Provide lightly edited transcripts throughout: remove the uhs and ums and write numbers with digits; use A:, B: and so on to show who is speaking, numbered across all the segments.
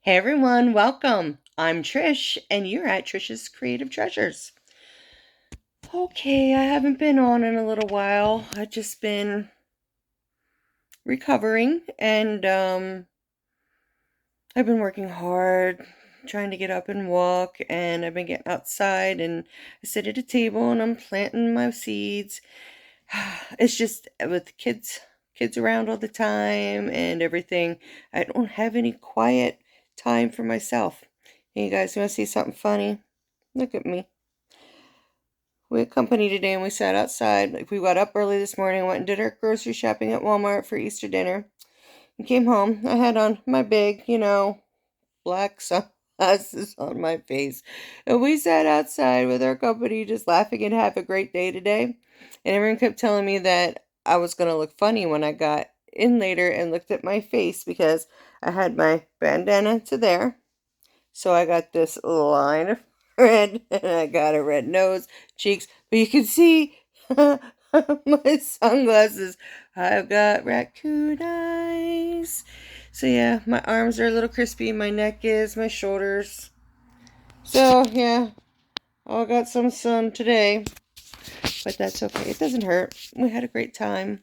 A: Hey everyone, welcome. I'm Trish, and you're at Trish's Creative Treasures. Okay, I haven't been on in a little while. I've just been recovering, and I've been working hard, trying to get up and walk, and I've been getting outside, and I sit at a table and I'm planting my seeds. It's just with kids around all the time and everything. I don't have any quiet time for myself. Hey, you guys want to see something funny? Look at me. We had company today and we sat outside. Like, we got up early this morning, went and did our grocery shopping at Walmart for Easter dinner, and came home. I had on my big, black sunglasses on my face. And we sat outside with our company just laughing and have a great day today. And everyone kept telling me that I was going to look funny when I got in later and looked at my face because I had my bandana to there. So I got this line of red, and I got a red nose, cheeks, but you can see my sunglasses. I've got raccoon eyes. So yeah, my arms are a little crispy, my neck is, my shoulders. So yeah, I got some sun today, but that's okay. It doesn't hurt. We had a great time.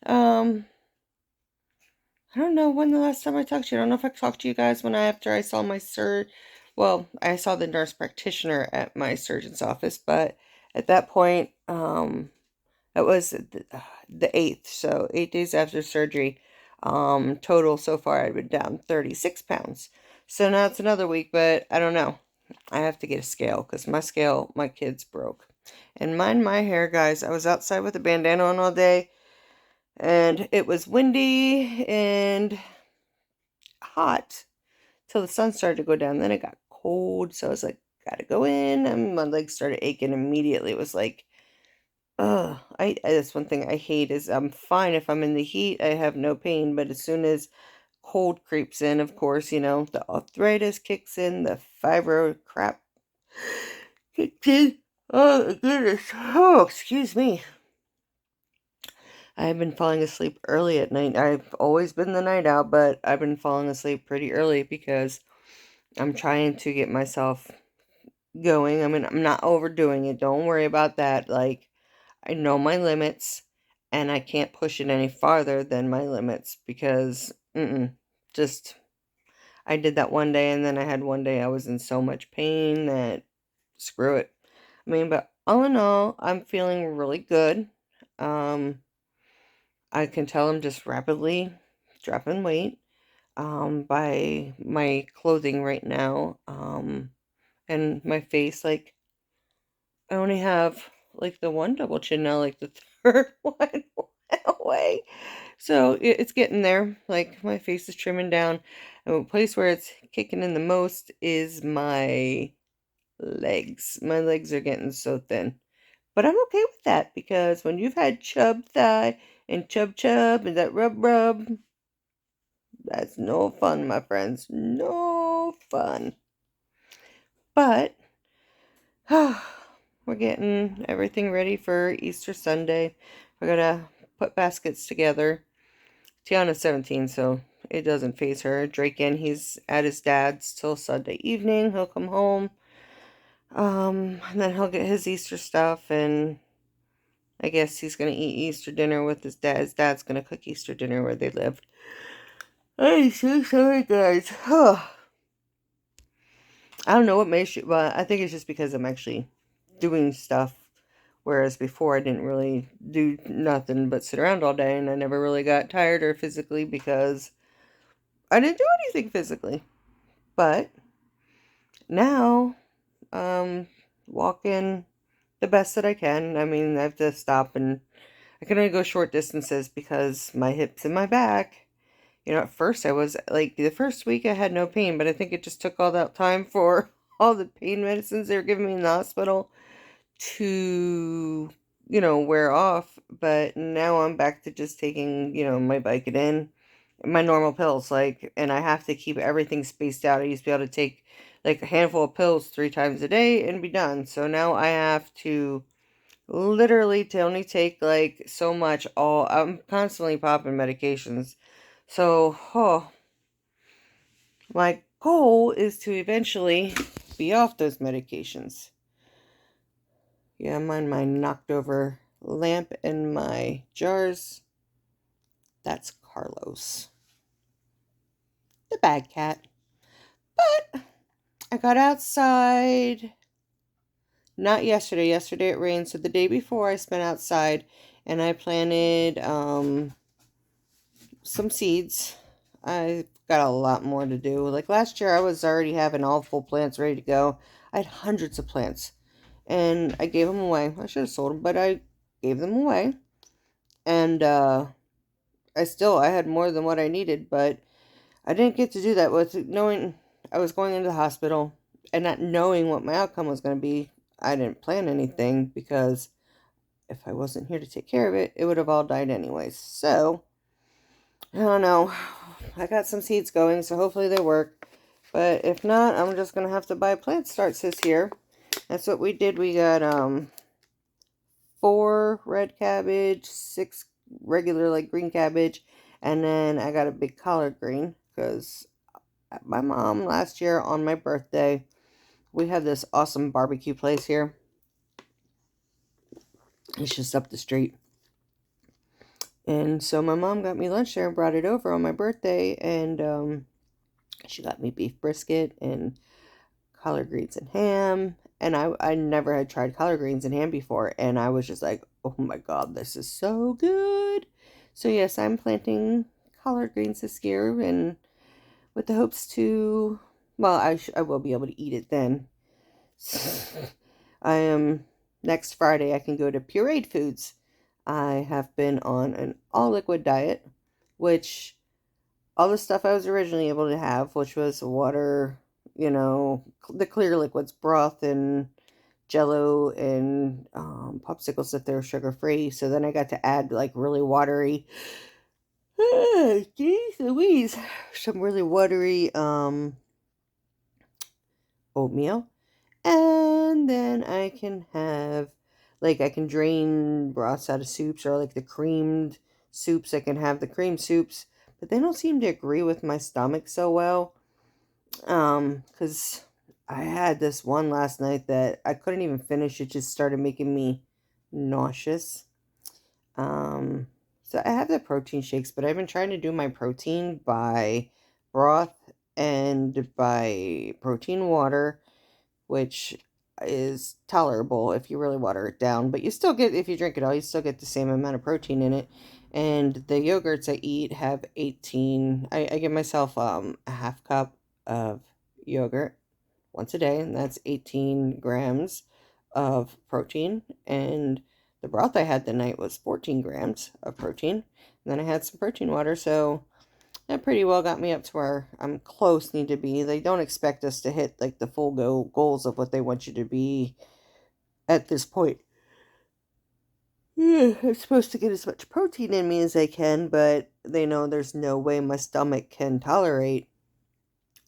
A: Um, I don't know when the last time I talked to you. I don't know if I talked to you guys after I saw my well, I saw the nurse practitioner at my surgeon's office, but at that point, that was the 8th, so 8 days after surgery. Total so far I've been down 36 pounds. So now it's another week, but I don't know. I have to get a scale because my scale, my kids broke. And mind my hair, guys. I was outside with a bandana on all day, and it was windy and hot till the sun started to go down. Then it got cold, so I was like, gotta go in, and my legs started aching immediately. It was like, ugh. That's one thing I hate is I'm fine if I'm in the heat, I have no pain, but as soon as cold creeps in, of course, the arthritis kicks in, the fibro crap kicks in. Oh my goodness. Oh, excuse me. I've been falling asleep early at night. I've always been the night owl, but I've been falling asleep pretty early because I'm trying to get myself going. I mean, I'm not overdoing it. Don't worry about that. Like, I know my limits and I can't push it any farther than my limits because, just, I did that one day and then I had one day I was in so much pain that screw it. I mean, but all in all, I'm feeling really good. Um, I can tell I'm just rapidly dropping weight, by my clothing right now. And my face, like, I only have like the one double chin now, like the third one went away. So it's getting there. Like, my face is trimming down. And the place where it's kicking in the most is my legs. My legs are getting so thin. But I'm okay with that because when you've had chub thigh and chub and that rub, that's no fun, my friends. No fun. But we're getting everything ready for Easter Sunday. We're gonna put baskets together. Tiana's 17, so it doesn't phase her. Drake in, he's at his dad's till Sunday evening. He'll come home. And then he'll get his Easter stuff, and I guess he's gonna eat Easter dinner with his dad. His dad's gonna cook Easter dinner where they live. I'm so sorry, guys. I don't know what may shoot, but I think it's just because I'm actually doing stuff, whereas before I didn't really do nothing but sit around all day, and I never really got tired or physically because I didn't do anything physically. But now, um, walking the best that I can. I mean, I have to stop, and I can only go short distances because my hips and my back. At first I was like, the first week I had no pain, but I think it just took all that time for all the pain medicines they were giving me in the hospital to, wear off. But now I'm back to just taking, my Vicodin, my normal pills, like, and I have to keep everything spaced out. I used to be able to take like a handful of pills 3 times a day and be done. So now I have to literally to only take like so much. I'm constantly popping medications. So, My goal is to eventually be off those medications. Yeah, I'm on my knocked over lamp and my jars. That's Carlos, the bad cat. But I got outside, not yesterday. Yesterday it rained, so the day before I spent outside and I planted some seeds. I got a lot more to do. Like last year I was already having all full plants ready to go. I had hundreds of plants and I gave them away. I should have sold them, but I gave them away. And I had more than what I needed, but I didn't get to do that with knowing I was going into the hospital and not knowing what my outcome was going to be. I didn't plan anything because if I wasn't here to take care of it, it would have all died anyways. So, I don't know. I got some seeds going, so hopefully they work. But if not, I'm just going to have to buy plant starts this year. That's what we did. We got 4 red cabbage, 6 regular like green cabbage, and then I got a big collard green because my mom last year on my birthday, we have this awesome barbecue place here. It's just up the street. And so my mom got me lunch there and brought it over on my birthday, and she got me beef brisket and collard greens and ham. And I never had tried collard greens and ham before, and I was just like, oh my god, this is so good. So yes, I'm planting collard greens this year, and with the hopes to, well, I will be able to eat it then. I am next Friday I can go to pureed foods. I have been on an all liquid diet, which all the stuff I was originally able to have, which was water, the clear liquids, broth and jello and popsicles if they're sugar free. So then I got to add like really watery, geez Louise, some really watery oatmeal. And then I can have, like, I can drain broths out of soups or like the creamed soups. I can have the cream soups, but they don't seem to agree with my stomach so well. Because I had this one last night that I couldn't even finish. It just started making me nauseous. Um, so I have the protein shakes, but I've been trying to do my protein by broth and by protein water, which is tolerable if you really water it down. But you still get, if you drink it all, you still get the same amount of protein in it. And the yogurts I eat have 18. I give myself a half cup of yogurt once a day, and that's 18 grams of protein. And the broth I had the night was 14 grams of protein. And then I had some protein water, so that pretty well got me up to where I'm close need to be. They don't expect us to hit like the full goals of what they want you to be at this point. Yeah, I'm supposed to get as much protein in me as I can, but they know there's no way my stomach can tolerate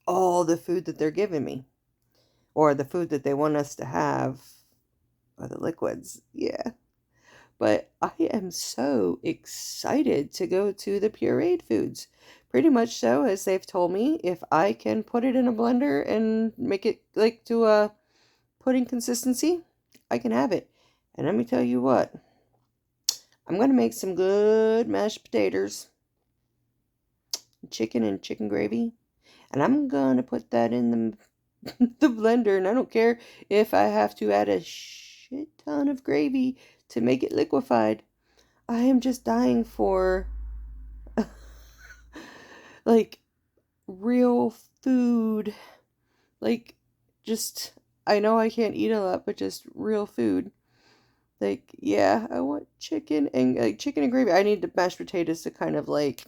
A: all the food that they're giving me or the food that they want us to have or the liquids. Yeah. But I am so excited to go to the pureed foods. Pretty much so, as they've told me, if I can put it in a blender and make it like to a pudding consistency, I can have it. And let me tell you what, I'm going to make some good mashed potatoes, chicken and chicken gravy, and I'm going to put that in the blender, and I don't care if I have to add a shit ton of gravy to make it liquefied. I am just dying for like real food. Like just I know I can't eat a lot, but just real food. Like yeah, I want chicken and like chicken and gravy. I need the mashed potatoes to kind of like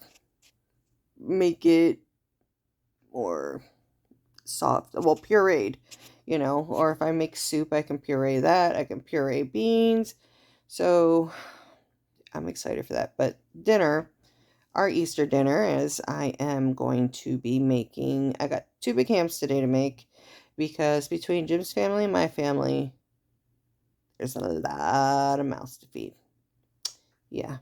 A: make it more soft. Well, pureed, or if I make soup, I can puree that. I can puree beans. So I'm excited for that. But dinner, our Easter dinner, is I am going to be making, I got 2 big hams today to make because between Jim's family and my family, there's a lot of mouths to feed. Yeah.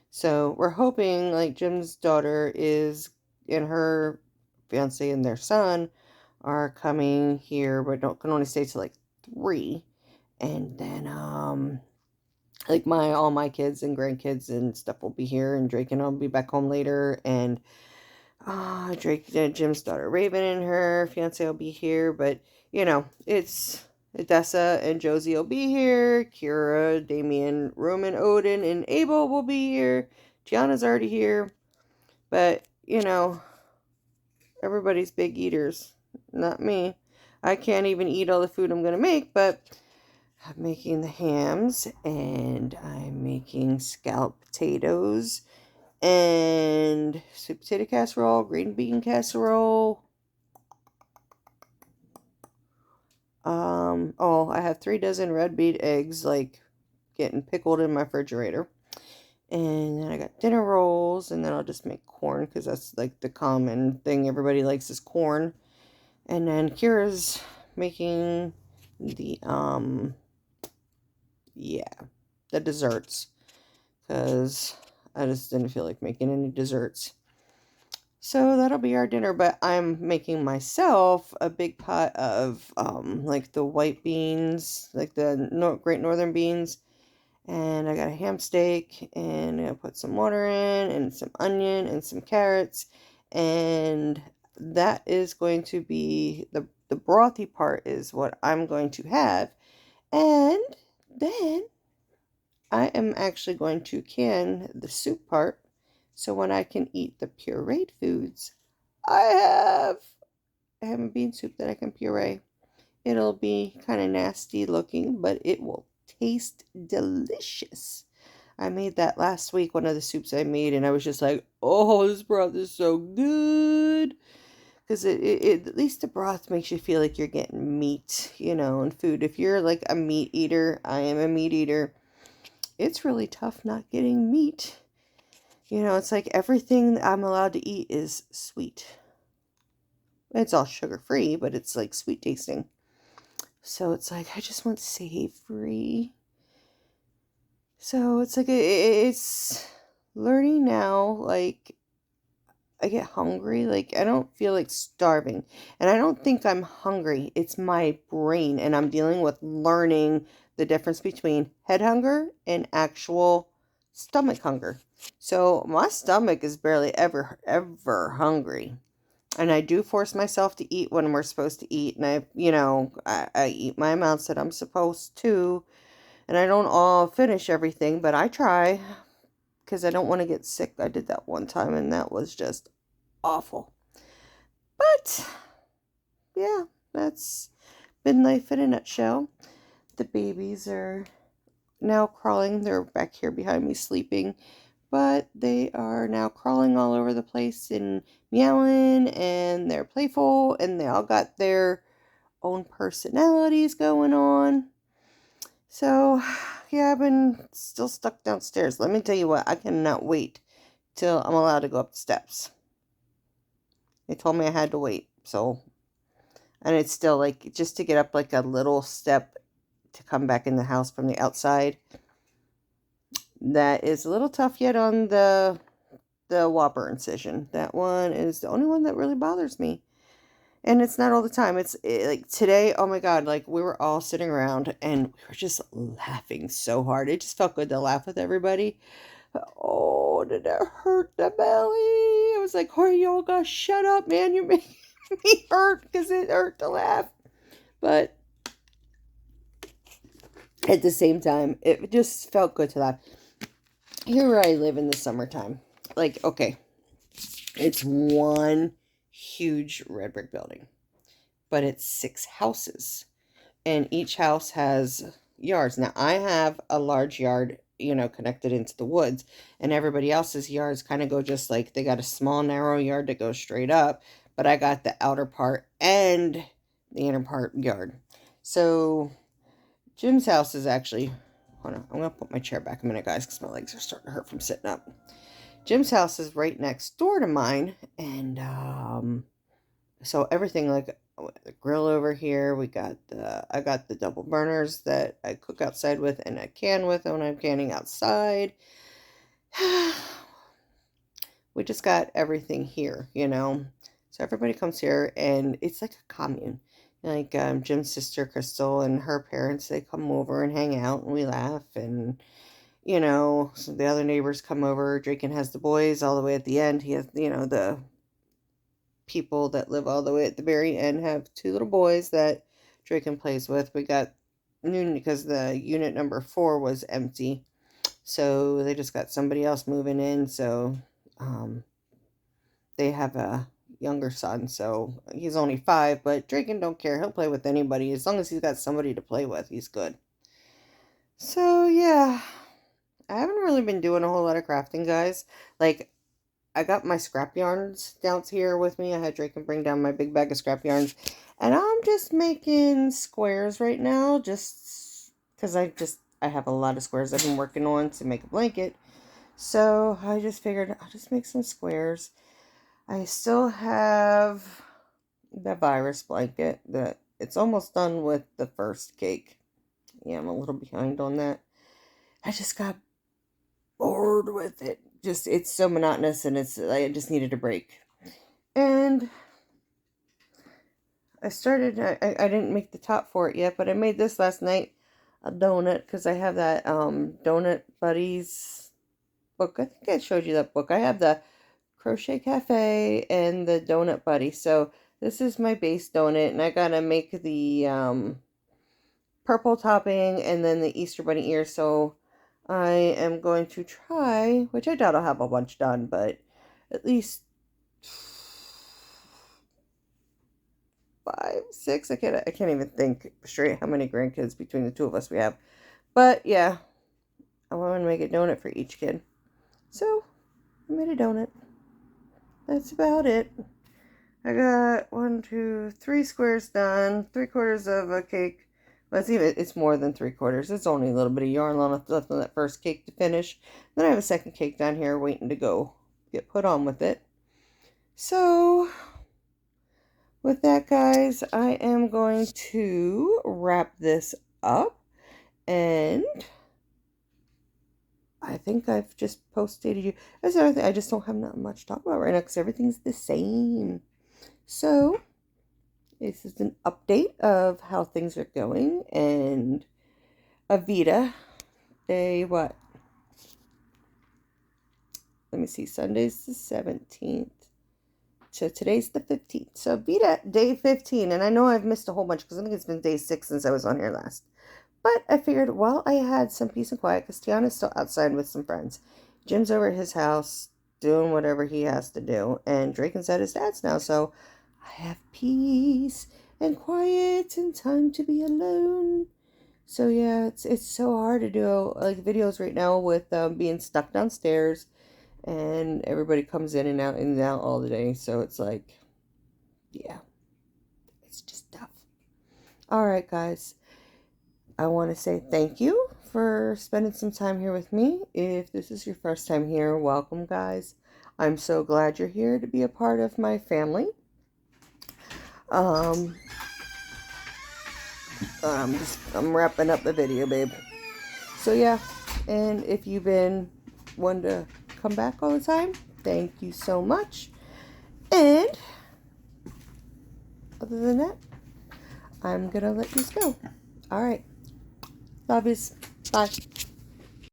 A: So we're hoping, like, Jim's daughter is in her fiance and their son are coming here, but don't can only stay till like 3. And then like my all my kids and grandkids and stuff will be here, and Drake and I'll be back home later, and Drake, Jim's daughter Raven and her fiance will be here, but it's Odessa and Josie will be here. Kira, Damien, Roman, Odin, and Abel will be here. Gianna's already here, but everybody's big eaters, not me. I can't even eat all the food I'm gonna make, but I'm making the hams, and I'm making scalloped potatoes and sweet potato casserole, green bean casserole. Oh, I have 3 dozen red beet eggs, like, getting pickled in my refrigerator. And then I got dinner rolls, and then I'll just make corn, because that's, like, the common thing everybody likes is corn. And then Kira's making the, the desserts, because I just didn't feel like making any desserts. So that'll be our dinner, but I'm making myself a big pot of like the white beans, like the Great Northern beans, and I got a ham steak, and I put some water in, and some onion, and some carrots, and that is going to be the brothy part is what I'm going to have, and then I am actually going to can the soup part, so when I can eat the pureed foods, I have a bean soup that I can puree. It'll be kind of nasty looking, but it will taste delicious. I made that last week, one of the soups I made, and I was just like, oh, this broth is so good. Because at least the broth makes you feel like you're getting meat, and food. If you're like a meat eater, I am a meat eater, it's really tough not getting meat. It's like everything I'm allowed to eat is sweet. It's all sugar free, but it's like sweet tasting. So it's like I just want savory. So it's like it's learning now. Like I get hungry. Like I don't feel like starving, and I don't think I'm hungry. It's my brain, and I'm dealing with learning the difference between head hunger and actual stomach hunger. So my stomach is barely ever hungry. And I do force myself to eat when we're supposed to eat. And I eat my amounts that I'm supposed to. And I don't all finish everything, but I try because I don't want to get sick. I did that one time, and that was just awful. But yeah, that's been life in a nutshell. The babies are now crawling. They're back here behind me sleeping. But they are now crawling all over the place and meowing, and they're playful, and they all got their own personalities going on. So, yeah, I've been still stuck downstairs. Let me tell you what, I cannot wait till I'm allowed to go up the steps. They told me I had to wait, so, and it's still like, just to get up like a little step to come back in the house from the outside, that is a little tough yet on the Whopper incision. That one is the only one that really bothers me. And it's not all the time. Like today, oh my God, like we were all sitting around and we were just laughing so hard. It just felt good to laugh with everybody. Oh, did it hurt the belly? I was like, Corey, y'all gotta shut up, man. You're making me hurt because it hurt to laugh. But at the same time, it just felt good to laugh. Here where I live in the summertime, like, okay, it's one huge red brick building, but it's 6 houses, and each house has yards. Now, I have a large yard, connected into the woods, and everybody else's yards kind of go just like, they got a small, narrow yard that goes straight up, but I got the outer part and the inner part yard. So, Jim's house is actually, hold on, I'm going to put my chair back a minute, guys, because my legs are starting to hurt from sitting up. Jim's house is right next door to mine, and so everything, like the grill over here, I got the double burners that I cook outside with and I can with when I'm canning outside. We just got everything here, So everybody comes here, and it's like a commune. Like Jim's sister Crystal and her parents, they come over and hang out, and we laugh, and so the other neighbors come over. Draken has the boys all the way at the end. He has, the people that live all the way at the very end have two little boys that Draken plays with. We got noon because the unit number 4 was empty. So they just got somebody else moving in. So they have a younger son. So he's only 5, but Draken don't care. He'll play with anybody. As long as he's got somebody to play with, he's good. So yeah, I haven't really been doing a whole lot of crafting, guys. Like, I got my scrap yarns down here with me. I had Draken bring down my big bag of scrap yarns. And I'm just making squares right now. Just because I have a lot of squares I've been working on to make a blanket. So I just figured I'll just make some squares. I still have the virus blanket. It's almost done with the first cake. Yeah, I'm a little behind on that. I just got bored with it. It's so monotonous, and I just needed a break. And I didn't make the top for it yet, but I made this last night, a donut, because I have that Donut Buddies book. I think I showed you that book. I have the Crochet Cafe and the Donut Buddy. So this is my base donut, and I gotta make the purple topping and then the Easter Bunny ears. So I am going to try, which I doubt I'll have a bunch done, but at least 5, 6. I can't even think straight how many grandkids between the two of us we have. But yeah, I want to make a donut for each kid. So I made a donut. That's about it. I got 1, 2, 3 squares done. 3/4 of a cake. Well, it's more than 3/4. It's only a little bit of yarn left on that first cake to finish. Then I have a second cake down here waiting to go get put on with it. So with that, guys, I am going to wrap this up, and I think I've just posted you. That's another thing. I just don't have not much to talk about right now because everything's the same. So this is an update of how things are going, and a Veda day, what? Let me see, Sunday's the 17th. So today's the 15th. So Veda day 15, and I know I've missed a whole bunch because I think it's been day 6 since I was on here last. But I figured while I had some peace and quiet, because Tiana's still outside with some friends. Jim's over at his house doing whatever he has to do, and Draken's at his dad's now, so I have peace and quiet and time to be alone. So yeah, it's so hard to do like videos right now with being stuck downstairs, and everybody comes in and out all the day. So it's like, yeah, it's just tough. All right, guys. I want to say thank you for spending some time here with me. If this is your first time here, welcome, guys. I'm so glad you're here to be a part of my family. I'm wrapping up the video, babe. So yeah, and if you've been wanting to come back all the time, thank you so much. And other than that, I'm gonna let you go. All right. Love yous. Bye.